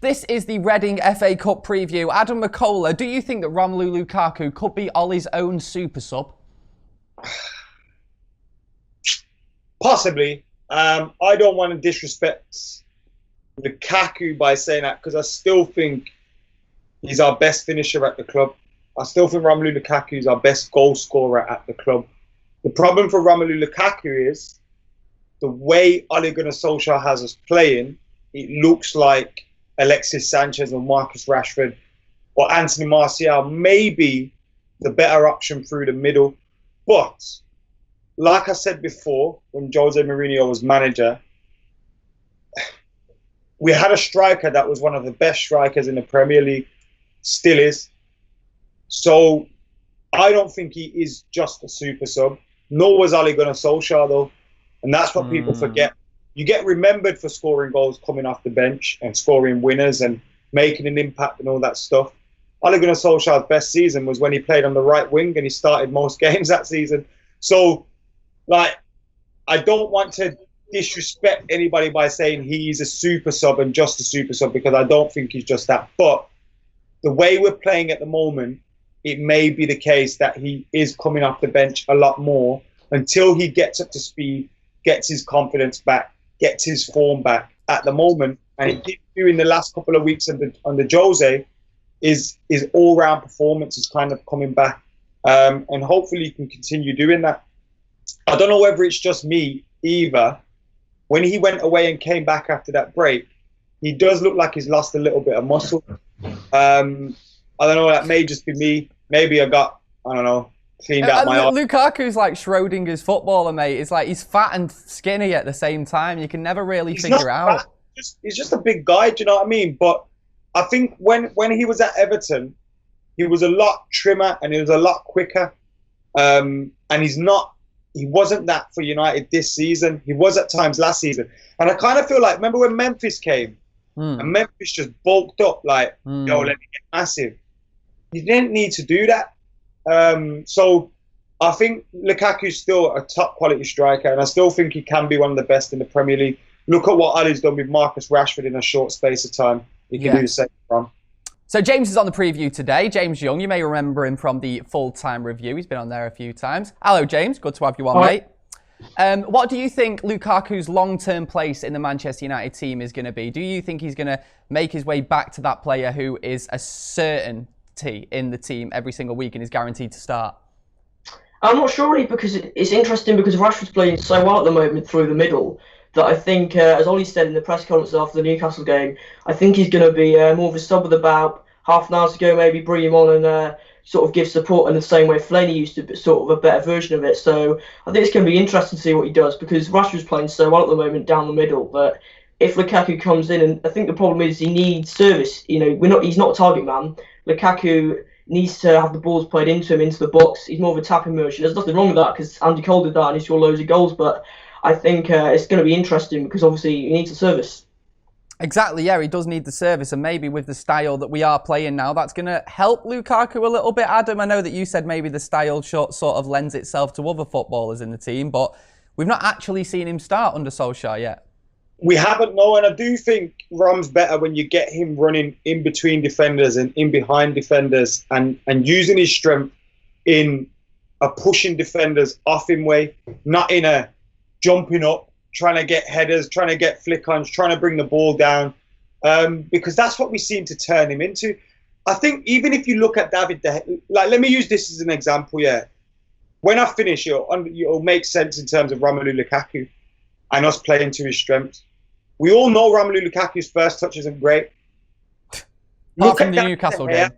This is the Reading FA Cup preview. Adam McKola, do you think that Romelu Lukaku could be Ollie's own super sub? Possibly. I don't want to disrespect Lukaku by saying that, because I still think he's our best finisher at the club. I still think Romelu Lukaku is our best goal scorer at the club. The problem for Romelu Lukaku is the way Ole Gunnar Solskjaer has us playing. It looks like Alexis Sanchez or Marcus Rashford or Anthony Martial may be the better option through the middle. But, like I said before, when Jose Mourinho was manager, we had a striker that was one of the best strikers in the Premier League, still is. So, I don't think he is just a super sub. Nor was Ole Gunnar Solskjaer, though. And that's what people forget. You get remembered for scoring goals coming off the bench and scoring winners and making an impact and all that stuff. Ole Gunnar Solskjaer's best season was when he played on the right wing and he started most games that season. So, like, I don't want to disrespect anybody by saying he's a super sub and just a super sub, because I don't think he's just that. But the way we're playing at the moment, it may be the case that he is coming off the bench a lot more until he gets up to speed, gets his confidence back, gets his form back. At the moment, and it did do in the last couple of weeks under Jose, is all-round performance is kind of coming back, and hopefully he can continue doing that. I don't know whether it's just me either. When he went away and came back after that break, he does look like he's lost a little bit of muscle. I don't know, that may just be me. Maybe I got, I don't know, cleaned out my... Lukaku's like Schrodinger's footballer, mate. It's like he's fat and skinny at the same time. You can never really figure out. He's just a big guy, do you know what I mean? But I think when he was at Everton, he was a lot trimmer and he was a lot quicker. And he wasn't that for United this season. He was at times last season. And I kind of feel like, remember when Memphis came? And Memphis just bulked up like, yo, let me get massive. You didn't need to do that. So I think Lukaku's still a top quality striker, and I still think he can be one of the best in the Premier League. Look at what Ali's done with Marcus Rashford in a short space of time. He can do the same from. So James is on the preview today. James Young, you may remember him from the full-time review. He's been on there a few times. Hello, James. Good to have you on, mate. What do you think Lukaku's long-term place in the Manchester United team is going to be? Do you think he's going to make his way back to that player who is a certainty in the team every single week and is guaranteed to start? I'm not sure really, because it's interesting because Rashford's playing so well at the moment through the middle that I think, as Ollie said in the press conference after the Newcastle game, I think he's going to be more of a sub with about half an hour to go, maybe bring him on and sort of give support in the same way Fellaini used to, but sort of a better version of it. So I think it's going to be interesting to see what he does, because Rashford's playing so well at the moment down the middle. But if Lukaku comes in, and I think the problem is he needs service. You know, he's not a target man. Lukaku needs to have the balls played into him, into the box. He's more of a tapping motion. There's nothing wrong with that, because Andy Cole did that and he scored loads of goals. But I think it's going to be interesting because obviously he needs a service. Exactly, yeah, he does need the service, and maybe with the style that we are playing now, that's going to help Lukaku a little bit. Adam, I know that you said maybe the style sort of lends itself to other footballers in the team, but we've not actually seen him start under Solskjaer yet. We haven't, no, and I do think Rom's better when you get him running in between defenders and in behind defenders and using his strength in a pushing defenders off him way, not in a jumping up, trying to get headers, trying to get flick-ons, trying to bring the ball down, because that's what we seem to turn him into. I think even if you look at David De Gea, like, let me use this as an example, yeah. When I finish, it'll make sense in terms of Romelu Lukaku and us playing to his strengths. We all know Romelu Lukaku's first touch isn't great. Apart from the Newcastle game.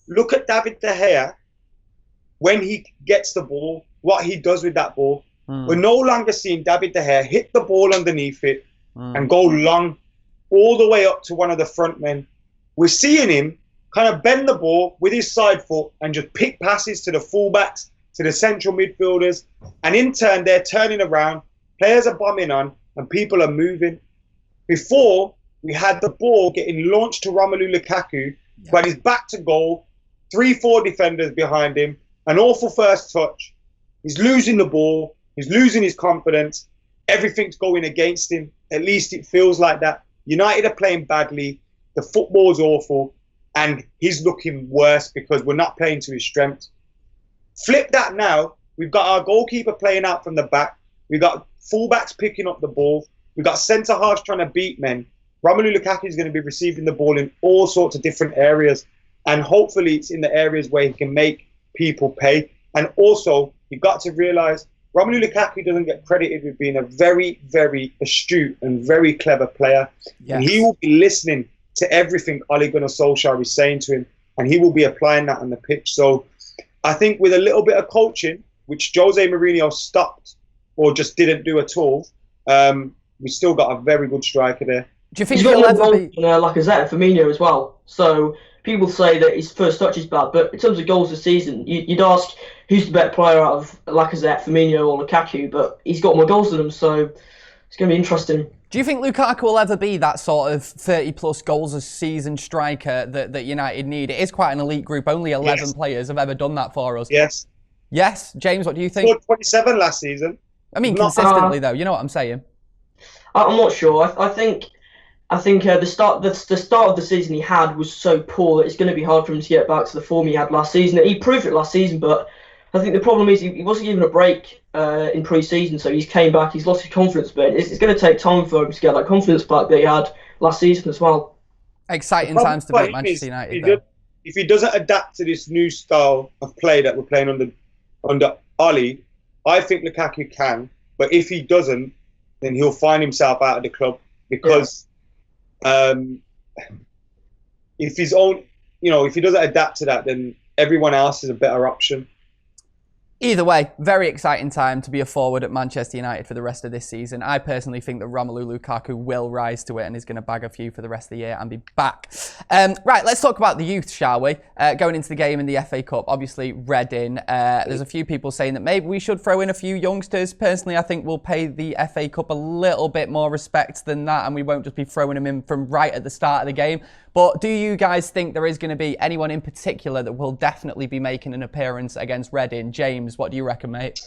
Look at David De Gea when he gets the ball, what he does with that ball. We're no longer seeing David De Gea hit the ball underneath it and go long all the way up to one of the front men. We're seeing him kind of bend the ball with his side foot and just pick passes to the fullbacks, to the central midfielders, and in turn they're turning around, players are bombing on, and people are moving. Before, we had the ball getting launched to Romelu Lukaku, but he's back to goal, 3-4 defenders behind him, an awful first touch. He's losing the ball. He's losing his confidence. Everything's going against him. At least it feels like that. United are playing badly. the football's awful, and he's looking worse because we're not playing to his strengths. Flip that now. We've got our goalkeeper playing out from the back. We've got fullbacks picking up the ball. We've got centre-halves trying to beat men. Romelu Lukaku is going to be receiving the ball in all sorts of different areas. And hopefully it's in the areas where he can make people pay. And also, you've got to realise Romelu Lukaku doesn't get credited with being a very, very astute and very clever player. Yes. And he will be listening to everything Ole Gunnar Solskjaer is saying to him. And he will be applying that on the pitch. So I think with a little bit of coaching, which Jose Mourinho stopped or just didn't do at all, we still got a very good striker there. Do you think he'll ever be Lacazette and Firmino as well? So people say that his first touch is bad, but in terms of goals this season, you'd ask who's the better player out of Lacazette, Firmino, or Lukaku, but he's got more goals than them, so it's going to be interesting. Do you think Lukaku will ever be that sort of 30-plus goals a season striker that United need? It is quite an elite group. Only 11 players have ever done that for us. Yes. Yes, James, what do you think? He scored 27 last season. I mean, consistently, though. You know what I'm saying? I'm not sure. I think the start of the season he had was so poor that it's going to be hard for him to get back to the form he had last season. He proved it last season, but I think the problem is he wasn't given a break in pre-season, so he's came back, he's lost his confidence a bit. It's going to take time for him to get that confidence back that he had last season as well. Exciting times to beat Manchester United. If he doesn't adapt to this new style of play that we're playing under Ole, I think Lukaku can, but if he doesn't, then he'll find himself out of the club because if his own, if he doesn't adapt to that, then everyone else is a better option. Either way, very exciting time to be a forward at Manchester United for the rest of this season. I personally think that Romelu Lukaku will rise to it and is going to bag a few for the rest of the year and be back. Right, let's talk about the youth, shall we? Going into the game in the FA Cup, obviously Reading. There's a few people saying that maybe we should throw in a few youngsters. Personally, I think we'll pay the FA Cup a little bit more respect than that, and we won't just be throwing them in from right at the start of the game. But do you guys think there is going to be anyone in particular that will definitely be making an appearance against Reading? James, what do you reckon, mate?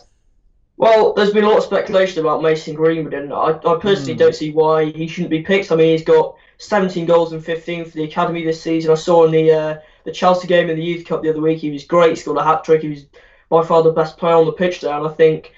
Well, there's been a lot of speculation about Mason Greenwood, and I personally don't see why he shouldn't be picked. I mean, he's got 17 goals and 15 for the academy this season. I saw in the Chelsea game in the Youth Cup the other week, he was great. He scored a hat-trick. He was by far the best player on the pitch there, and I don't think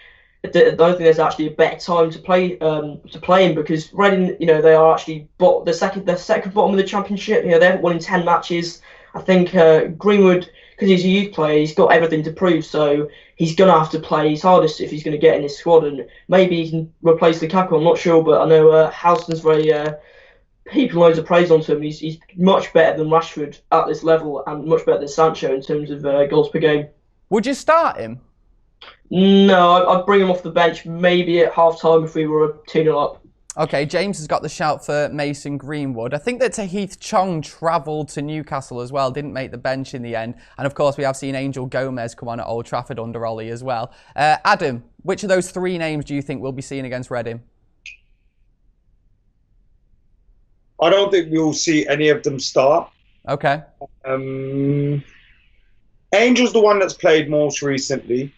there's actually a better time to play him because Reading, they are actually the second bottom of the Championship. They haven't won in 10 matches. I think Greenwood, because he's a youth player, he's got everything to prove. So he's gonna have to play his hardest if he's going to get in his squad, and maybe he can replace Lukaku. I'm not sure, but I know Houston's very heaping loads of praise onto him. He's much better than Rashford at this level, and much better than Sancho in terms of goals per game. Would you start him? No, I'd bring him off the bench maybe at half-time if we were 2-0 up. Okay, James has got the shout for Mason Greenwood. I think that Tahith Chong travelled to Newcastle as well, didn't make the bench in the end. And of course, we have seen Angel Gomes come on at Old Trafford under Ole as well. Adam, which of those three names do you think we'll be seeing against Reading? I don't think we'll see any of them start. Okay. Angel's the one that's played most recently.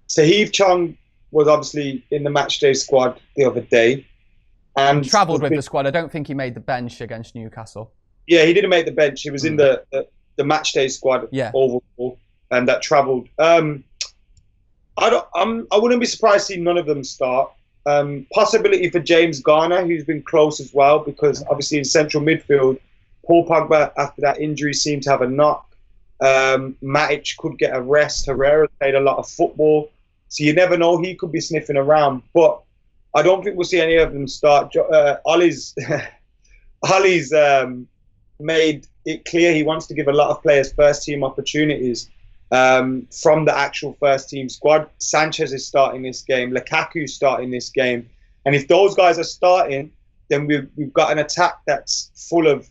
Tahith Chong was obviously in the matchday squad the other day. And travelled with the squad. I don't think he made the bench against Newcastle. Yeah, he didn't make the bench. He was in the matchday squad overall, and that travelled. I wouldn't be surprised to see none of them start. Possibility for James Garner, who's been close as well, because obviously in central midfield, Paul Pogba after that injury seemed to have a knock. Matic could get a rest. Herrera played a lot of football. So you never know, he could be sniffing around. But I don't think we'll see any of them start. Ollie's made it clear he wants to give a lot of players first-team opportunities from the actual first-team squad. Sanchez is starting this game. Lukaku's starting this game. And if those guys are starting, then we've got an attack that's full of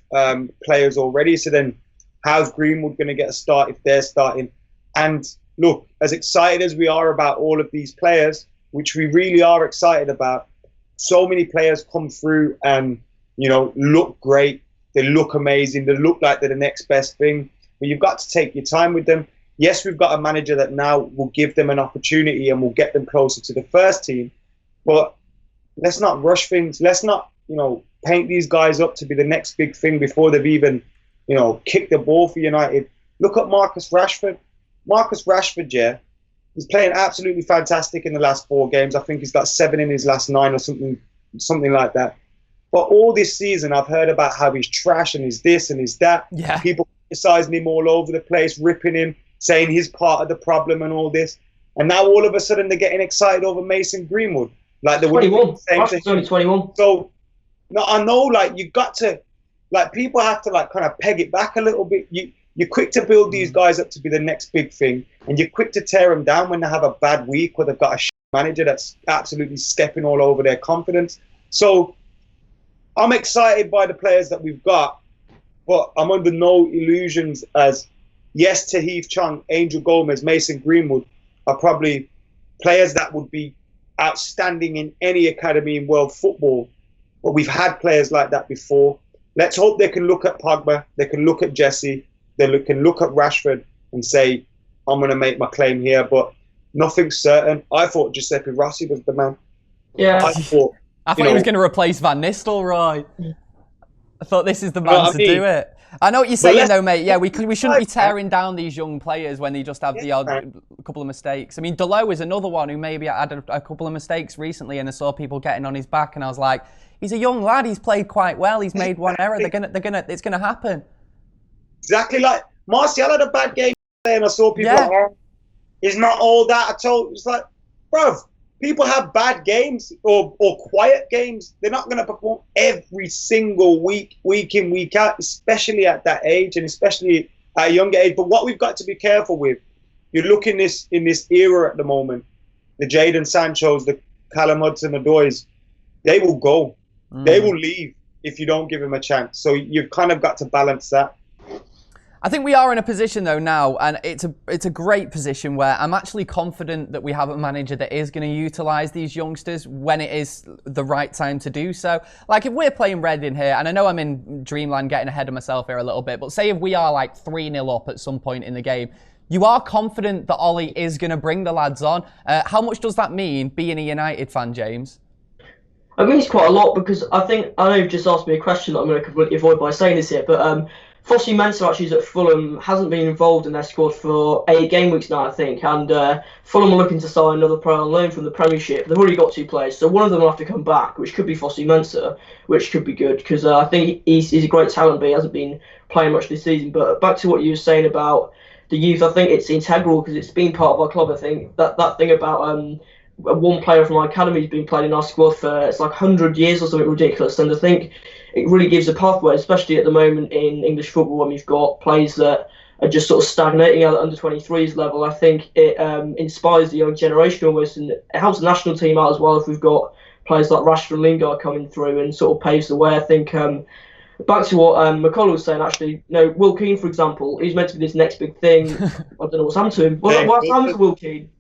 players already. So then how's Greenwood going to get a start if they're starting? And look, as excited as we are about all of these players, which we really are excited about, so many players come through and, look great. They look amazing. They look like they're the next best thing. But you've got to take your time with them. Yes, we've got a manager that now will give them an opportunity and will get them closer to the first team. But let's not rush things. Let's not paint these guys up to be the next big thing before they've even, kicked the ball for United. Look at Marcus Rashford. Marcus Rashford, yeah, he's playing absolutely fantastic in the last 4 games. I think he's got 7 in his last 9 or something like that. But all this season, I've heard about how he's trash and he's this and he's that. Yeah. People criticizing him all over the place, ripping him, saying he's part of the problem and all this. And now all of a sudden they're getting excited over Mason Greenwood. Like, they wouldn't be saying Rashford's only 21. So, no, I know, like, you got to, like, people have to, like, kind of peg it back a little bit. You're quick to build these guys up to be the next big thing, and you're quick to tear them down when they have a bad week or they've got a shit manager that's absolutely stepping all over their confidence. So I'm excited by the players that we've got, but I'm under no illusions as, yes, Tahith Chong, Angel Gomes, Mason Greenwood are probably players that would be outstanding in any academy in world football, but we've had players like that before. Let's hope they can look at Pogba, they can look at Jesse, they can look at Rashford and say, I'm going to make my claim here, but nothing's certain. I thought Giuseppe Rossi was the man. Yeah. I thought he was going to replace Van Nistelrooy. I thought this is the man to do it. I know what you're saying, though, mate. Yeah, we shouldn't be tearing down these young players when they just have the odd couple of mistakes. I mean, Delo is another one who maybe had a couple of mistakes recently, and I saw people getting on his back, and I was like, he's a young lad. He's played quite well. He's made one error. It's gonna happen. Exactly, like Martial had a bad game, and I saw people like, oh, he's not all that at all. It's like, bruv, people have bad games or quiet games. They're not going to perform every single week in, week out, especially at that age and especially at a younger age. But what we've got to be careful with, you look in this era at the moment, the Jadon Sanchos, the Callum Hudson-Odois, they will go. They will leave if you don't give them a chance. So you've kind of got to balance that. I think we are in a position though now, and it's a great position where I'm actually confident that we have a manager that is going to utilise these youngsters when it is the right time to do so. Like, if we're playing Reading here, and I know I'm in dreamland getting ahead of myself here a little bit, but say if we are like 3-0 up at some point in the game, you are confident that Ollie is going to bring the lads on. How much does that mean being a United fan, James? It means quite a lot, because I know you've just asked me a question that I'm going to completely avoid by saying this here, but Fossey Mensah actually is at Fulham, hasn't been involved in their squad for 8 game weeks now, I think, and Fulham are looking to sign another player on loan from the Premiership. They've already got 2 players, so one of them will have to come back, which could be Fossey Mensah, which could be good, because I think he's a great talent, but he hasn't been playing much this season. But back to what you were saying about the youth, I think it's integral, because it's been part of our club. I think that thing about one player from our academy has been playing in our squad for it's like 100 years or something ridiculous, and I think it really gives a pathway, especially at the moment in English football when we've got players that are just sort of stagnating at the under 23s level. I think it inspires the young generation almost, and it helps the national team out as well if we've got players like Rashford and Lingard coming through and sort of paves the way. I think back to what McKola was saying, actually, Will Keane, for example, he's meant to be this next big thing. I don't know what's happened to him. What's happened to Will Keane?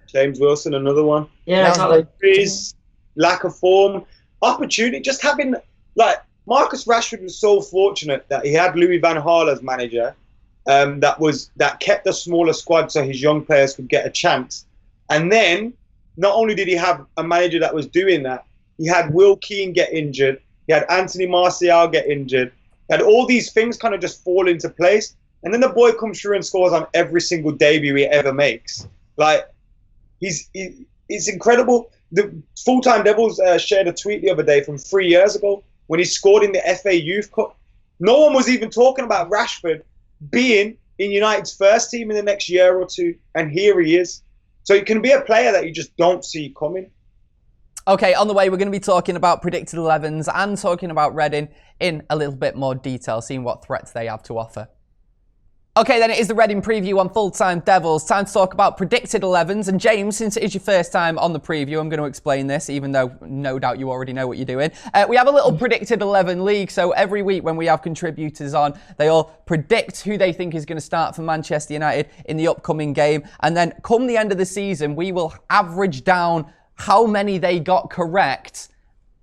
James Wilson, another one. Yeah, exactly. His lack of form, opportunity, just having, like, Marcus Rashford was so fortunate that he had Louis van Gaal as manager, that kept a smaller squad so his young players could get a chance. And then, not only did he have a manager that was doing that, he had Will Keane get injured, he had Anthony Martial get injured, he had all these things kind of just fall into place, and then the boy comes through and scores on every single debut he ever makes. Like, It's incredible. The Full-Time Devils shared a tweet the other day from 3 years ago when he scored in the FA Youth Cup. No one was even talking about Rashford being in United's first team in the next year or two, and here he is. So it can be a player that you just don't see coming. Okay, on the way, we're going to be talking about predicted 11s and talking about Reading in a little bit more detail, seeing what threats they have to offer. Okay, then it is the Reading preview on Full-Time Devils. Time to talk about predicted 11s. And James, since it is your first time on the preview, I'm going to explain this, even though no doubt you already know what you're doing. We have a little predicted 11 league. So every week when we have contributors on, they all predict who they think is going to start for Manchester United in the upcoming game. And then come the end of the season, we will average down how many they got correct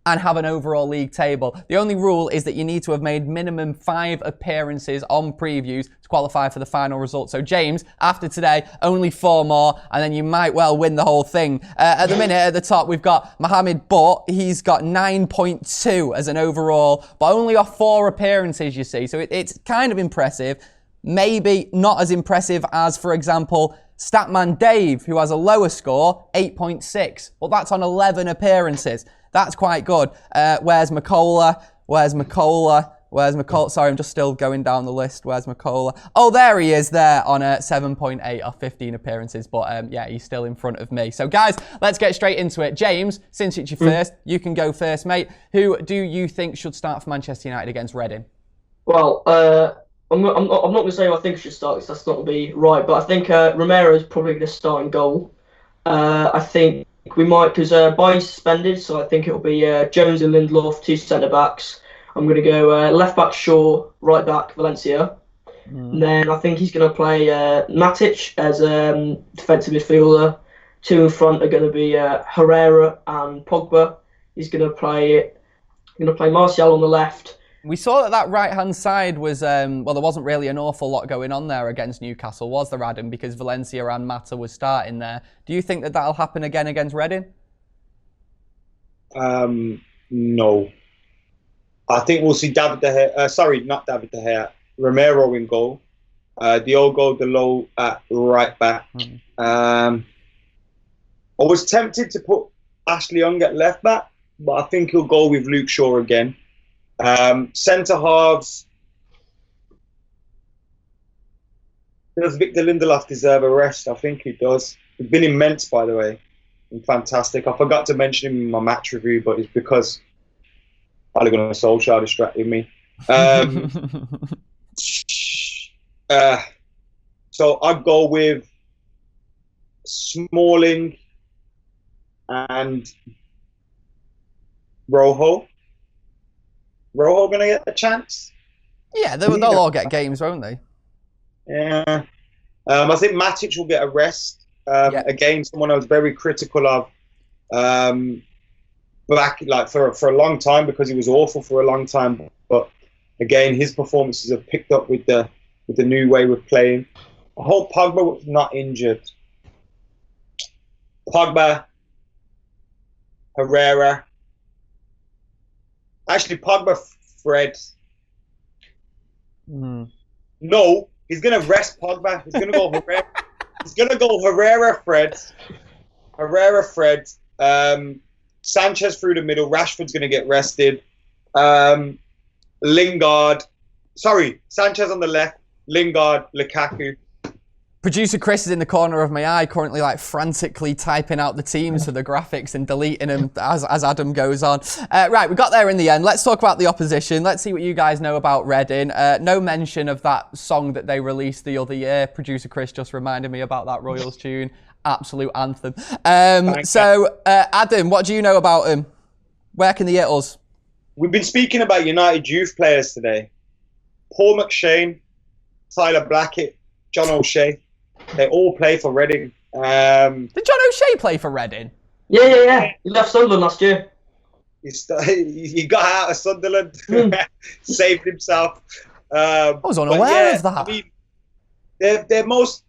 and have an overall league table. The only rule is that you need to have made minimum 5 appearances on previews to qualify for the final result. So James, after today, only 4 more, and then you might well win the whole thing. At the minute, at the top, we've got Mohamed Butt. He's got 9.2 as an overall, but only off 4 appearances, you see. So it's kind of impressive. Maybe not as impressive as, for example, Statman Dave, who has a lower score, 8.6. Well, that's on 11 appearances. That's quite good. Where's McKola? Sorry, I'm just still going down the list. Where's McKola? Oh, there he is there on 7.8 off 15 appearances. But yeah, he's still in front of me. So guys, let's get straight into it. James, since it's your first, you can go first, mate. Who do you think should start for Manchester United against Reading? Well, I'm not going to say who I think should start, because that's not going to be right. But I think Romero is probably going to start in goal. I think we might, because Bailly's suspended, so I think it'll be Jones and Lindelof, 2 centre-backs. I'm going to go left-back Shaw, right-back Valencia. And then I think he's going to play Matic as defensive midfielder. 2 in front are going to be Herrera and Pogba. He's going to play Martial on the left. We saw that right-hand side was, well, there wasn't really an awful lot going on there against Newcastle, was there, Adam? Because Valencia and Mata was starting there. Do you think that that'll happen again against Reading? No. I think we'll see David De Gea, not David De Gea, Romero in goal. Diogo Dalot at right-back. I was tempted to put Ashley Young at left-back, but I think he'll go with Luke Shaw again. Centre halves. Does Victor Lindelof deserve a rest? I think he does. He's been immense, by the way, and fantastic. I forgot to mention him in my match review, but it's because Ole Gunnar Solskjaer distracted me. So I'd go with Smalling and Rojo. Rojo going to get a chance? Yeah, they'll all get games, won't they? Yeah. I think Matic will get a rest. Again, someone I was very critical of back like for a long time, because he was awful for a long time. But again, his performances have picked up with the new way we're playing. I hope Pogba was not injured. Pogba, Herrera. Actually, Pogba, Fred. No, he's going to rest Pogba. He's going to go Herrera. He's going to go Herrera, Fred. Sanchez through the middle. Rashford's going to get rested. Lingard. Sorry, Sanchez on the left. Lingard, Lukaku. Producer Chris is in the corner of my eye, currently like frantically typing out the teams for the graphics and deleting them as Adam goes on. Right, we got there in the end. Let's talk about the opposition. Let's see what you guys know about Reading. No mention of that song that they released the other year. Producer Chris just reminded me about that Royals tune. Absolute anthem. Adam, what do you know about him? Where can they hit us? We've been speaking about United youth players today. Paul McShane, Tyler Blackett, John O'Shea. They all play for Reading. Did John O'Shea play for Reading? Yeah. He left Sunderland last year. He got out of Sunderland, saved himself. I was unaware of that. I mean, they're most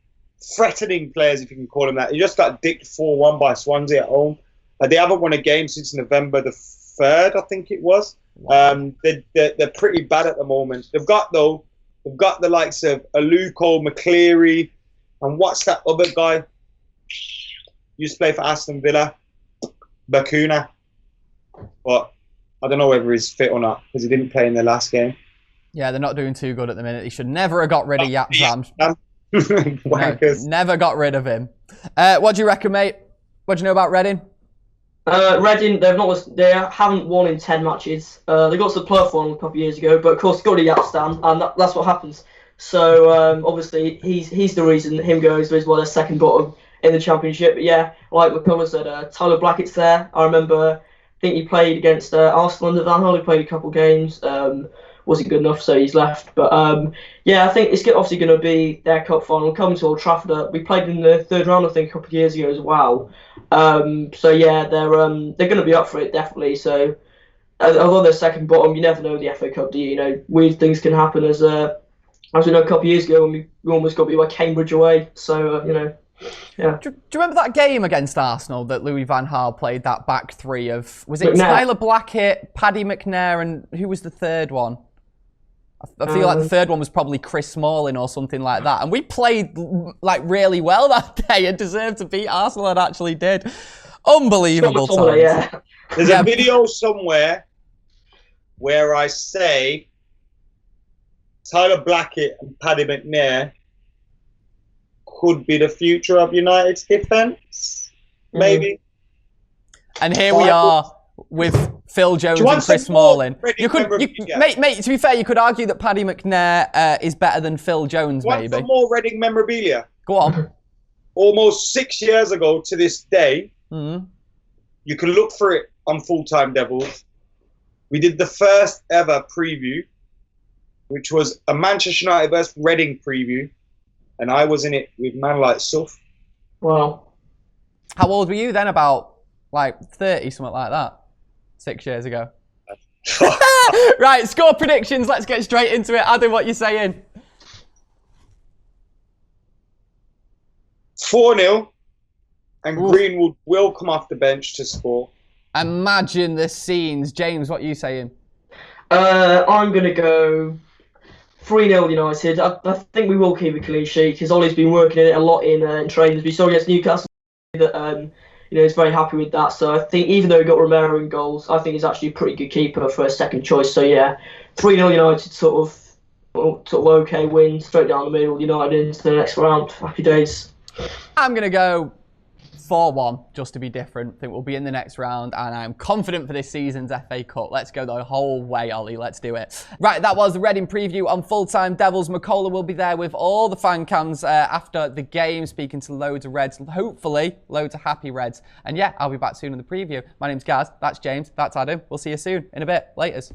threatening players, if you can call them that. He just got dicked 4-1 by Swansea at home. They haven't won a game since November the 3rd, I think it was. They're pretty bad at the moment. They've got the likes of Aluko, McCleary, and what's that other guy? Used to play for Aston Villa, Bakuna. But I don't know whether he's fit or not, because he didn't play in the last game. Yeah, they're not doing too good at the minute. He should never have got rid of Yapzam. Wankers. Never got rid of him. What do you reckon, mate? What do you know about Reading? Reading, they haven't won in 10 matches. They got to the playoff final a couple of years ago, but of course got a Yap stand, and that's what happens. So obviously he's the reason him goes is their second bottom in the Championship. But yeah, like McKola said, Tyler Blackett's there. I remember, I think he played against Arsenal under Van Gaal. He played a couple of games. Wasn't good enough, so he's left. But yeah, I think it's obviously going to be their cup final coming to Old Trafford. We played in the third round, I think, a couple of years ago as well. So yeah, they're going to be up for it definitely. So although they're second bottom, you never know the FA Cup, do you? You know, weird things can happen as we know a couple of years ago when we almost got beat by Cambridge away. So, you know, yeah. Do you remember that game against Arsenal that Louis van Gaal played, that back three of, was it McNair. Tyler Blackett, Paddy McNair, and who was the third one? I feel like the third one was probably Chris Smalling or something like that. And we played like really well that day and deserved to beat Arsenal, and actually did. Unbelievable times. Yeah. There's a video somewhere where I say Tyler Blackett and Paddy McNair could be the future of United's defence, maybe. And here we are with Phil Jones and Chris Smalling. Mate, to be fair, you could argue that Paddy McNair is better than Phil Jones, maybe. Want some more Reading memorabilia? Go on. Almost 6 years ago to this day, you can look for it on Full Time Devils. We did the first ever preview, which was a Manchester United vs Reading preview, and I was in it with man like Suff. Wow. How old were you then? About like 30, something like that. 6 years ago. Right, score predictions. Let's get straight into it. Adam, what you saying? 4-0, and Greenwood will come off the bench to score. Imagine the scenes. James, what are you saying? I'm going to go 3-0 United. I think we will keep a clean sheet because Ollie's been working in it a lot in trainings. We saw against Newcastle that he's very happy with that. So I think even though he got Romero in goals, I think he's actually a pretty good keeper for a second choice. So yeah, 3-0 United, sort of okay win, straight down the middle. United into the next round. Happy days. I'm going to go 4-1, just to be different. I think we'll be in the next round, and I'm confident for this season's FA Cup. Let's go the whole way, Ollie. Let's do it. Right, that was the Reading preview on Full Time Devils. McKola will be there with all the fan cams after the game, speaking to loads of Reds, hopefully loads of happy Reds. And yeah, I'll be back soon in the preview. My name's Gaz, that's James, that's Adam. We'll see you soon in a bit. Laters.